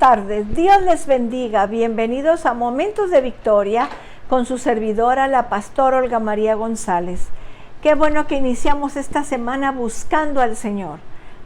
tardes, Dios les bendiga, bienvenidos a Momentos de Victoria con su servidora, la pastora Olga María González. Qué bueno que iniciamos esta semana buscando al Señor,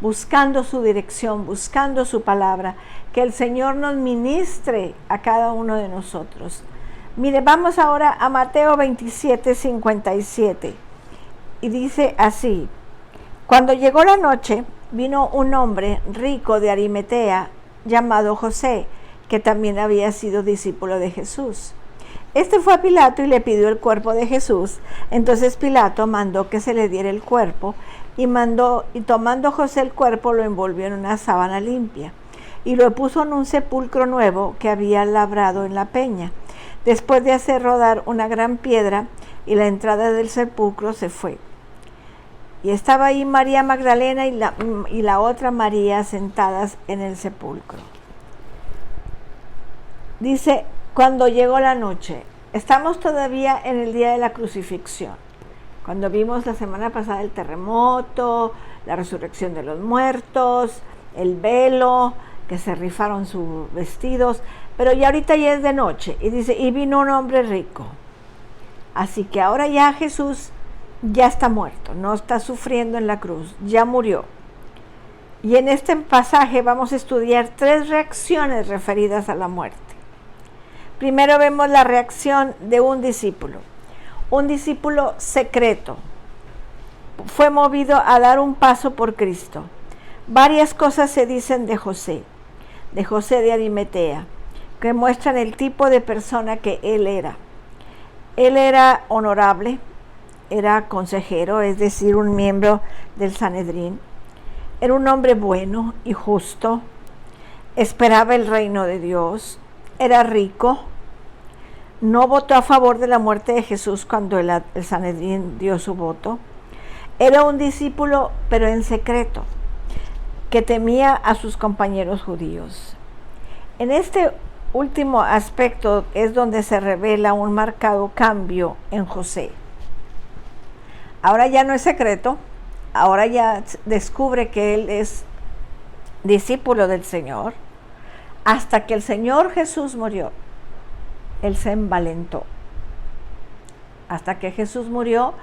buscando su dirección, buscando su palabra, que el Señor nos ministre a cada uno de nosotros. Mire, vamos ahora a Mateo 27:57 y dice así: cuando llegó la noche, vino un hombre rico de Arimatea llamado José, que también había sido discípulo de Jesús. Este fue a Pilato y le pidió el cuerpo de Jesús. Entonces Pilato mandó que se le diera el cuerpo y tomando José el cuerpo lo envolvió en una sábana limpia y lo puso en un sepulcro nuevo que había labrado en la peña. Después de hacer rodar una gran piedra y la entrada del sepulcro, se fue. Y estaba ahí María Magdalena y la otra María sentadas en el sepulcro. Dice, cuando llegó la noche, estamos todavía en el día de la crucifixión. Cuando vimos la semana pasada el terremoto, la resurrección de los muertos, el velo, que se rifaron sus vestidos, pero ya ahorita ya es de noche. Y dice, y vino un hombre rico. Así que ahora ya Jesús ya está muerto, no está sufriendo en la cruz, ya murió. Y en este pasaje vamos a estudiar 3 reacciones referidas a la muerte. Primero vemos la reacción de un discípulo secreto. Fue movido a dar un paso por Cristo. Varias cosas se dicen de José de Arimatea, que muestran el tipo de persona que él era. Él era honorable, era consejero, es decir, un miembro del Sanedrín. Era un hombre bueno y justo, esperaba el reino de Dios, era rico, no votó a favor de la muerte de Jesús cuando el Sanedrín dio su voto. Era un discípulo, pero en secreto, que temía a sus compañeros judíos. En este último aspecto es donde se revela un marcado cambio en José. Ahora ya no es secreto, ahora ya descubre que él es discípulo del Señor. Hasta que el Señor Jesús murió, él se envalentó. Hasta que Jesús murió,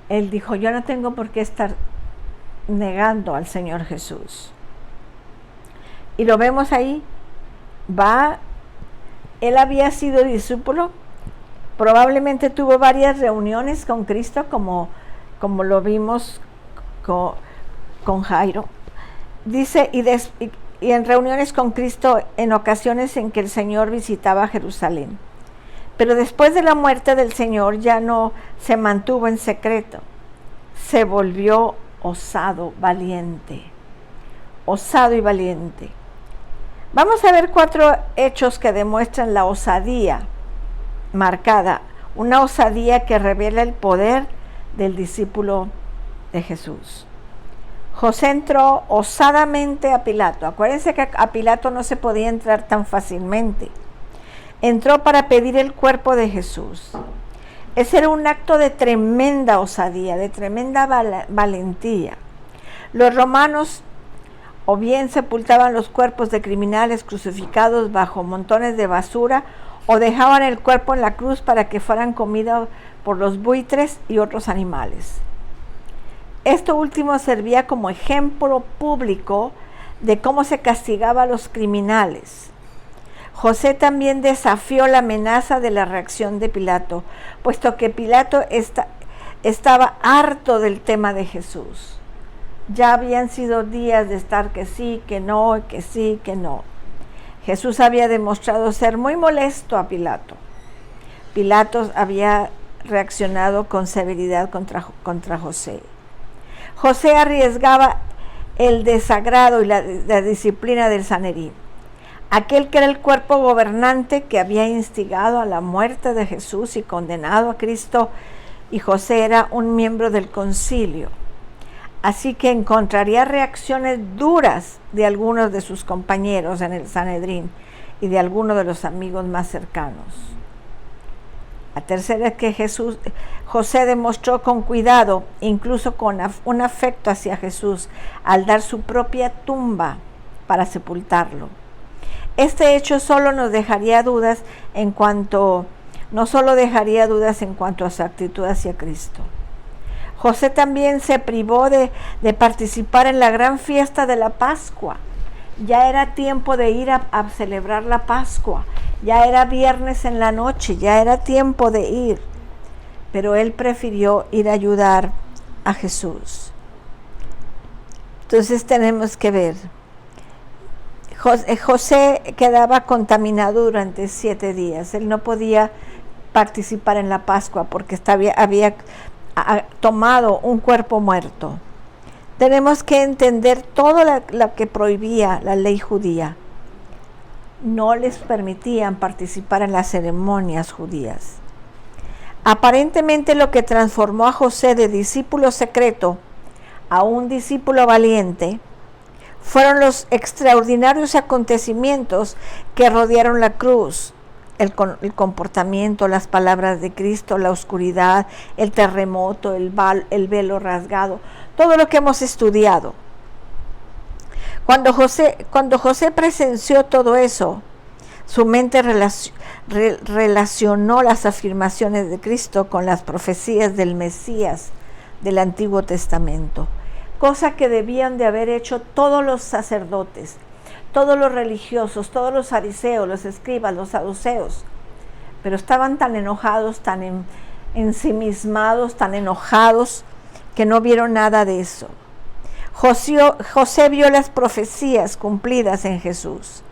él dijo, yo no tengo por qué estar negando al Señor Jesús. Y lo vemos ahí, él había sido discípulo, probablemente tuvo varias reuniones con Cristo, como lo vimos con Jairo. Dice, y en reuniones con Cristo en ocasiones en que el Señor visitaba Jerusalén. Pero después de la muerte del Señor ya no se mantuvo en secreto, se volvió osado y valiente. Vamos a ver 4 hechos que demuestran la osadía marcada, una osadía que revela el poder del discípulo de Jesús. José entró osadamente a Pilato. Acuérdense que a Pilato no se podía entrar tan fácilmente. Entró para pedir el cuerpo de Jesús. Ese era un acto de tremenda osadía, de tremenda valentía. Los romanos o bien sepultaban los cuerpos de criminales crucificados bajo montones de basura, o dejaban el cuerpo en la cruz para que fueran comidos por los buitres y otros animales. Esto último servía como ejemplo público de cómo se castigaba a los criminales. José también desafió la amenaza de la reacción de Pilato, puesto que Pilato estaba harto del tema de Jesús. Ya habían sido días de estar que sí, que no, que sí, que no. Jesús había demostrado ser muy molesto a Pilato. Pilato había reaccionado con severidad contra José. José arriesgaba el desagrado y la disciplina del Sanedrín, aquel que era el cuerpo gobernante que había instigado a la muerte de Jesús y condenado a Cristo, y José era un miembro del concilio. Así que encontraría reacciones duras de algunos de sus compañeros en el Sanedrín y de algunos de los amigos más cercanos. La tercera es que José demostró con cuidado, incluso con un afecto hacia Jesús, al dar su propia tumba para sepultarlo. Este hecho solo nos dejaría dudas no solo dejaría dudas en cuanto a su actitud hacia Cristo. José también se privó de participar en la gran fiesta de la Pascua. Ya era tiempo de ir a celebrar la Pascua. Ya era viernes en la noche, ya era tiempo de ir. Pero él prefirió ir a ayudar a Jesús. Entonces tenemos que ver. José quedaba contaminado durante 7 días. Él no podía participar en la Pascua porque había tomado un cuerpo muerto. Tenemos que entender todo lo que prohibía la ley judía. No les permitían participar en las ceremonias judías. Aparentemente lo que transformó a José de discípulo secreto a un discípulo valiente fueron los extraordinarios acontecimientos que rodearon la cruz, el comportamiento, las palabras de Cristo, la oscuridad, el terremoto, el velo rasgado, todo lo que hemos estudiado. Cuando José presenció todo eso, su mente relacionó las afirmaciones de Cristo con las profecías del Mesías del Antiguo Testamento, cosa que debían de haber hecho todos los sacerdotes, todos los religiosos, todos los fariseos, los escribas, los saduceos, pero estaban tan enojados, tan ensimismados, tan enojados, que no vieron nada de eso. José vio las profecías cumplidas en Jesús.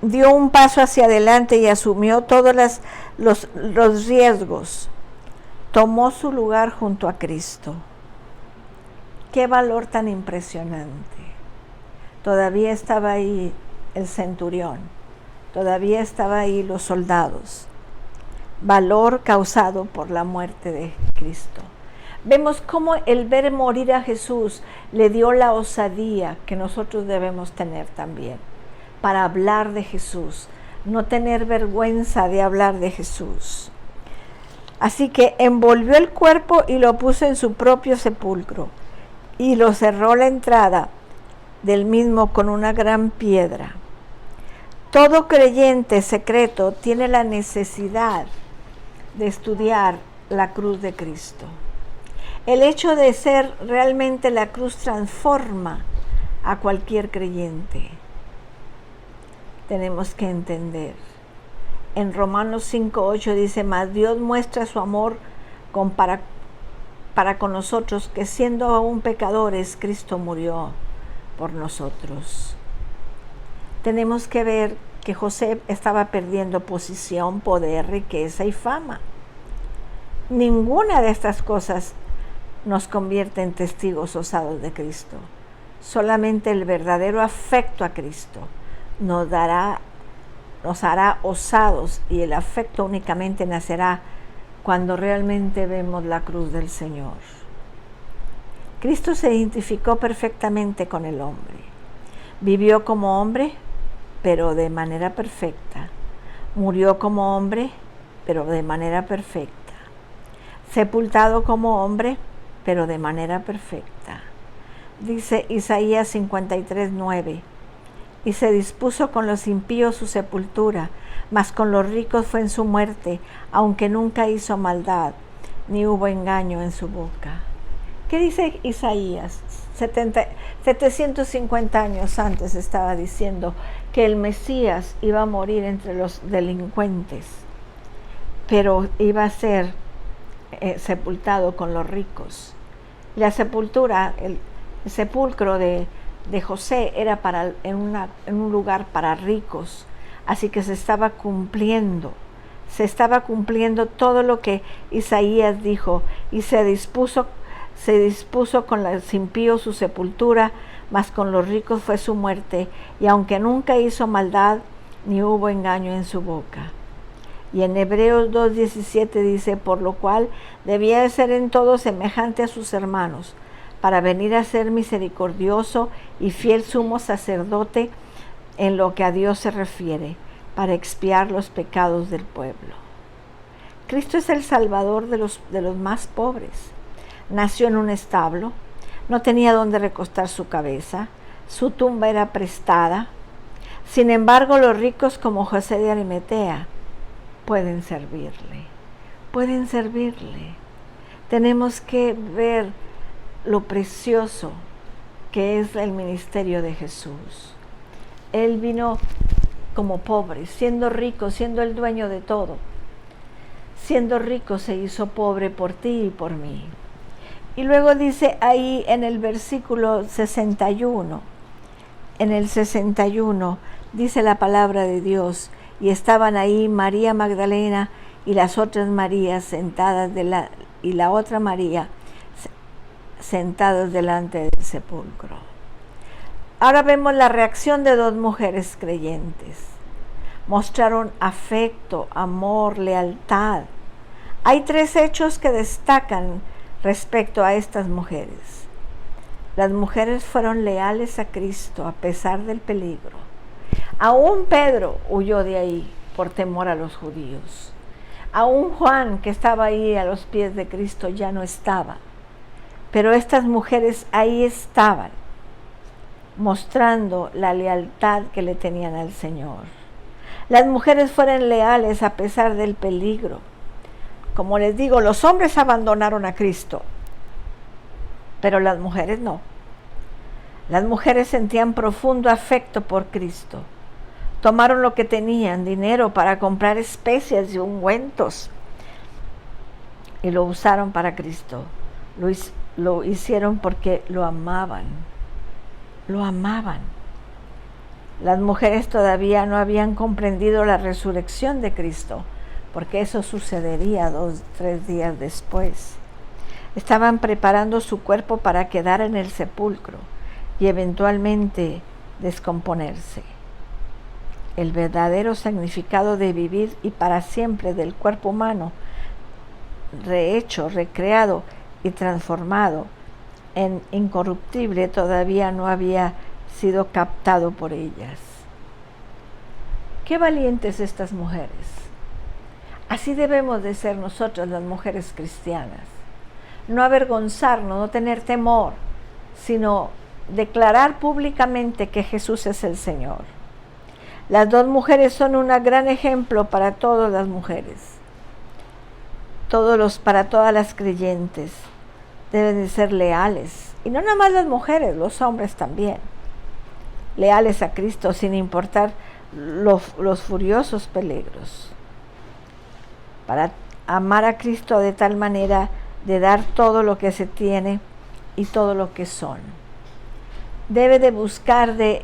Dio un paso hacia adelante y asumió todos los riesgos. Tomó su lugar junto a Cristo. Qué valor tan impresionante. Todavía estaba ahí el centurión, todavía estaba ahí los soldados. Valor causado por la muerte de Cristo. Vemos cómo el ver morir a Jesús le dio la osadía que nosotros debemos tener también para hablar de Jesús, no tener vergüenza de hablar de Jesús. Así que envolvió el cuerpo y lo puso en su propio sepulcro y lo cerró la entrada del mismo con una gran piedra. Todo creyente secreto tiene la necesidad de estudiar la cruz de Cristo. El hecho de ser realmente la cruz transforma a cualquier creyente. Tenemos que entender. En Romanos 5:8 dice: mas Dios muestra su amor para con nosotros, que siendo aún pecadores, Cristo murió por nosotros. Tenemos que ver que José estaba perdiendo posición, poder, riqueza y fama. Ninguna de estas cosas nos convierte en testigos osados de Cristo. Solamente el verdadero afecto a Cristo nos hará osados, y el afecto únicamente nacerá cuando realmente vemos la cruz del Señor. Cristo se identificó perfectamente con el hombre. Vivió como hombre, pero de manera perfecta. Murió como hombre, pero de manera perfecta. Sepultado como hombre, pero de manera perfecta. Dice Isaías 53:9: y se dispuso con los impíos su sepultura, mas con los ricos fue en su muerte, aunque nunca hizo maldad, ni hubo engaño en su boca. ¿Qué dice Isaías? 750 años antes estaba diciendo que el Mesías iba a morir entre los delincuentes, pero iba a ser sepultado con los ricos. La sepultura, el sepulcro de José era en un lugar para ricos, así que se estaba cumpliendo todo lo que Isaías dijo, y se dispuso con los impíos su sepultura, mas con los ricos fue su muerte, y aunque nunca hizo maldad, ni hubo engaño en su boca. Y en Hebreos 2:17 dice: por lo cual debía de ser en todo semejante a sus hermanos, para venir a ser misericordioso y fiel sumo sacerdote en lo que a Dios se refiere, para expiar los pecados del pueblo. Cristo es el Salvador de los más pobres. Nació en un establo, no tenía dónde recostar su cabeza, Su tumba era prestada. Sin embargo, los ricos como José de Arimatea pueden servirle. Pueden servirle. Tenemos que ver lo precioso que es el ministerio de Jesús. Él vino como pobre, siendo rico, siendo el dueño de todo. Siendo rico se hizo pobre por ti y por mí. Y luego dice ahí en el versículo 61, en el 61 dice la palabra de Dios, y estaban ahí María Magdalena y las otras Marías sentadas y la otra María sentadas delante del sepulcro. Ahora vemos la reacción de dos mujeres creyentes. Mostraron afecto, amor, lealtad. Hay tres hechos que destacan respecto a estas mujeres. Las mujeres fueron leales a Cristo a pesar del peligro. Aún Pedro huyó de ahí por temor a los judíos. Aún Juan, que estaba ahí a los pies de Cristo, ya no estaba. Pero estas mujeres ahí estaban, mostrando la lealtad que le tenían al Señor. Las mujeres fueron leales a pesar del peligro. Como les digo, los hombres abandonaron a Cristo, pero las mujeres no. Las mujeres sentían profundo afecto por Cristo. Tomaron lo que tenían, dinero para comprar especias y ungüentos, y lo usaron para Cristo. Lo hicieron porque lo amaban. Lo amaban. Las mujeres todavía no habían comprendido la resurrección de Cristo, porque eso sucedería 2-3 días después. Estaban preparando su cuerpo para quedar en el sepulcro y eventualmente descomponerse. El verdadero significado de vivir y para siempre del cuerpo humano, rehecho, recreado y transformado en incorruptible, todavía no había sido captado por ellas. Qué valientes estas mujeres. Así debemos de ser nosotras las mujeres cristianas. No avergonzarnos, no tener temor, sino declarar públicamente que Jesús es el Señor. Las dos mujeres son un gran ejemplo para todas las mujeres. Para todas las creyentes. Deben de ser leales. Y no nada más las mujeres, los hombres también. Leales a Cristo sin importar los furiosos peligros. Para amar a Cristo de tal manera de dar todo lo que se tiene y todo lo que son. Debe de buscar de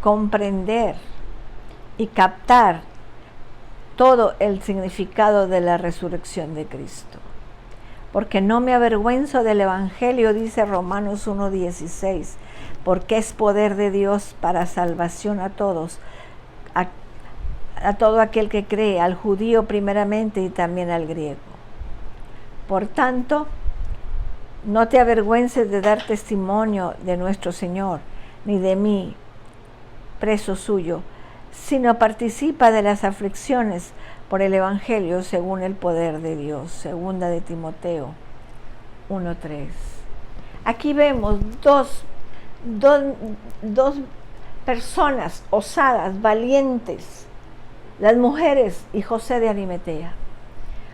comprender y captar todo el significado de la resurrección de Cristo. Porque no me avergüenzo del Evangelio, dice Romanos 1:16, porque es poder de Dios para salvación a todos, a todo aquel que cree, al judío primeramente y también al griego. Por tanto, no te avergüences de dar testimonio de nuestro Señor, ni de mí, preso suyo, sino participa de las aflicciones por el Evangelio según el poder de Dios. Segunda de Timoteo 1:3. Aquí vemos dos personas osadas, valientes, las mujeres y José de Arimatea.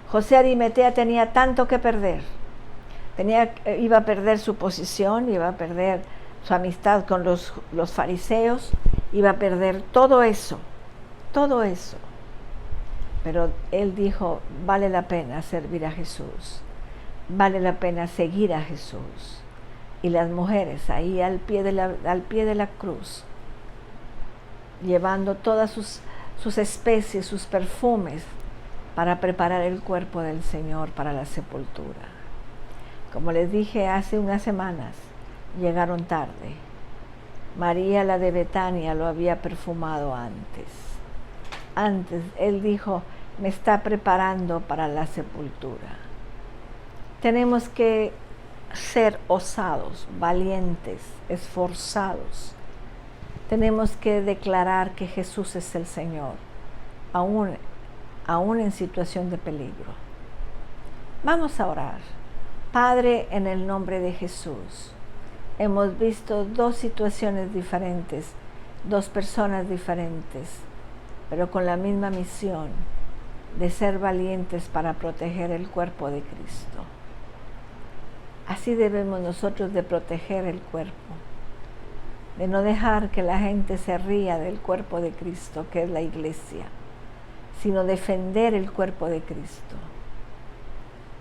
José de Arimatea tenía tanto que perder. Iba a perder su posición, iba a perder su amistad con los fariseos, iba a perder todo eso. Pero él dijo, vale la pena servir a Jesús, vale la pena seguir a Jesús. Y las mujeres ahí al pie de la cruz, llevando todas sus especies, sus perfumes, para preparar el cuerpo del Señor para la sepultura. Como les dije hace unas semanas, llegaron tarde. María, la de Betania, lo había perfumado antes. Él dijo, me está preparando para la sepultura. Tenemos que ser osados, valientes, esforzados. Tenemos que declarar que Jesús es el Señor, aún en situación de peligro. Vamos a orar. Padre, en el nombre de Jesús, hemos visto dos situaciones diferentes, dos personas diferentes, pero con la misma misión de ser valientes para proteger el cuerpo de Cristo. Así debemos nosotros de proteger el cuerpo, de no dejar que la gente se ría del cuerpo de Cristo, que es la iglesia, sino defender el cuerpo de Cristo.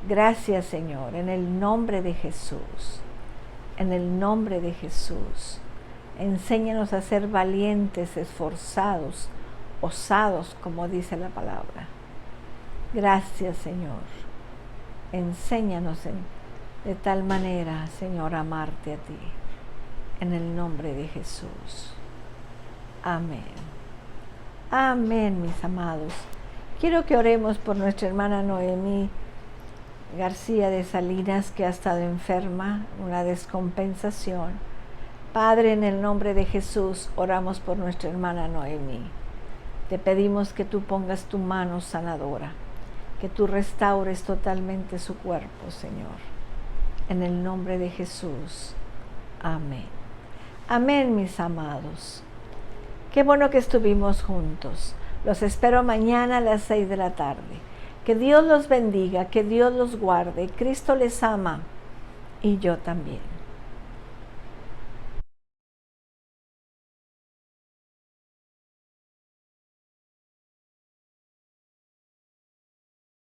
Gracias, Señor, en el nombre de Jesús, en el nombre de Jesús. Enséñanos a ser valientes, esforzados, osados, como dice la palabra. Gracias, Señor. Enséñanos de tal manera, Señor, amarte a ti. En el nombre de Jesús. Amén. Amén, mis amados. Quiero que oremos por nuestra hermana Noemí García de Salinas, que ha estado enferma, una descompensación. Padre, en el nombre de Jesús, oramos por nuestra hermana Noemí. Te pedimos que tú pongas tu mano sanadora, que tú restaures totalmente su cuerpo, Señor. En el nombre de Jesús. Amén. Amén, mis amados. Qué bueno que estuvimos juntos. Los espero mañana a las 6 de la tarde. Que Dios los bendiga, que Dios los guarde. Cristo les ama y yo también.